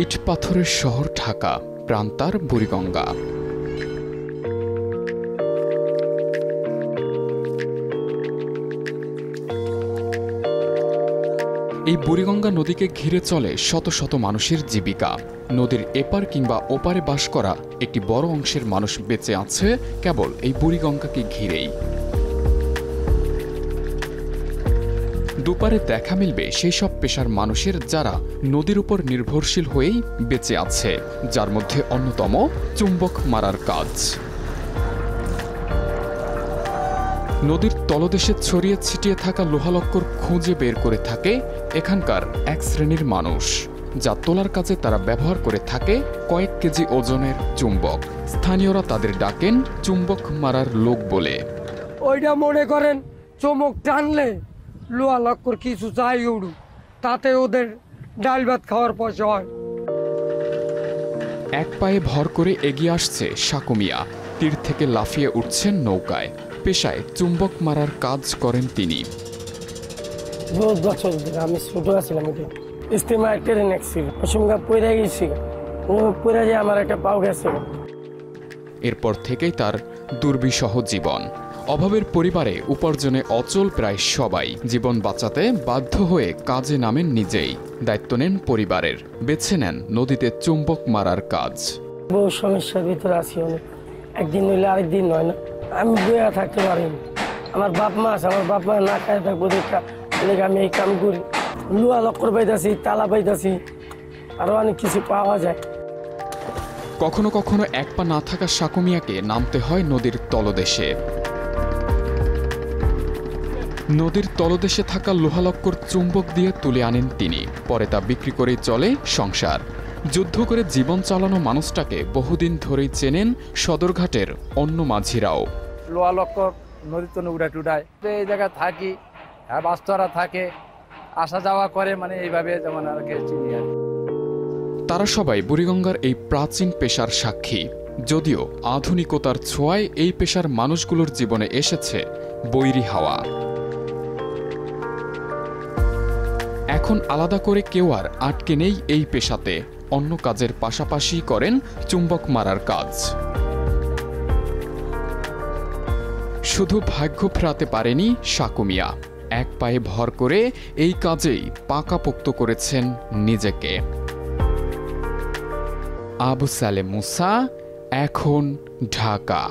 ইট পাথরের শহর ঢাকা, প্রান্তার বুড়িগঙ্গা। এই বুড়িগঙ্গা নদীকে ঘিরে চলে শত শত মানুষের জীবিকা। নদীর এপার কিংবা ওপারে বাস করা একটি বড় অংশের মানুষ বেঁচে আছে কেবল এই বুড়িগঙ্গাকে ঘিরেই। দুপারে দেখা মিলবে সেই সব পেশার মানুষের যারা নদীর উপর নির্ভরশীল হয়েই বেঁচে আছে, যার মধ্যে অন্যতম চুম্বক মারার কাজ। নদীর তলদেশে ছড়িয়ে ছিটিয়ে থাকা লোহালক্কর খুঁজে বের করে থাকে এখানকার এক শ্রেণীর মানুষ, যা তোলার কাজে তারা ব্যবহার করে থাকে কয়েক কেজি ওজনের চুম্বক। স্থানীয়রা তাদের ডাকেন চুম্বক মারার লোক বলে। ওইটা মনে করেন চমক টানলে লোহালক্কর কিছু চাই উড়ু, তাতে ওদের ডাল ভাত খাওয়ার পয়সা হয়। এক পায়ে ভর করে এগিয়ে আসছে সাকু মিয়া, তীর থেকে লাফিয়ে উঠছেন নৌকায়। পেশায় চুম্বক মারার কাজ করেন তিনি। বহুত বছর ধরে আমি ছোট আছিলাম, ইস্তেমা ট্রেন অ্যাক্সিডেন্ট ওই সময় পড়ে গেছি, পড়ে যে আমার একটা পাও গেছে। এরপর থেকেই তার দুর্বিষহ জীবন। অভাবের পরিবারে উপার্জনে অচল প্রায় সবাই। জীবন বাঁচাতে বাধ্য হয়ে কাজে নামেন নিজেই, দায়িত্ব নেন পরিবারের, বেছে নেন নদীতে চুম্বক মারার কাজ। বহু সমস্যার ভিতরে আছি অনেক, একদিন হইলে আরেকদিন নয় না, আমি বইয়া থাকতে পারিনি। আমার বাপ মা আছে, আমার বাপ মা না খায় থাকবো দেখা, আমি এই কাম করি। লোহালক্কর পাইতাছি, তালা পাইতাছি, আরো অনেক কিছু পাওয়া যায়। কখনো কখনো এক পা না থাকা সাকু মিয়াকে নামতে হয় নদীর তলদেশে। নদীর তলদেশে থাকা লোহালক্কর চুম্বক দিয়ে তুলে আনেন তিনি। পরে তা বিক্রি করেই চলে সংসার। যুদ্ধ করে জীবন চালানো মানুষটাকে বহুদিন ধরেই চেনেন সদরঘাটের অন্য মাঝিরাও। লোহালক্কর নদীতে উড়ায় টুডায় এই জায়গায় থাকি, বাস্তরা থাকে, আসা যাওয়া করে, মানে এইভাবে যেমন আর কি চিনি আর। তারা সবাই বুড়িগঙ্গার এই প্রাচীন পেশার সাক্ষী। যদিও আধুনিকতার ছোঁয়ায় এই পেশার মানুষগুলোর জীবনে এসেছে বৈরী হাওয়া। এখন আলাদা করে কেউ আর আটকে নেই এই পেশাতে। অন্য কাজের পাশাপাশি করেন চুম্বক মারার কাজ। শুধু ভাগ্য ফেরাতে পারেনি সাকু মিয়া, এক পায়ে ভর করে এই কাজেই পাকাপোক্ত করেছেন নিজেকে। আবু সালেম মুসা, এখন ঢাকা।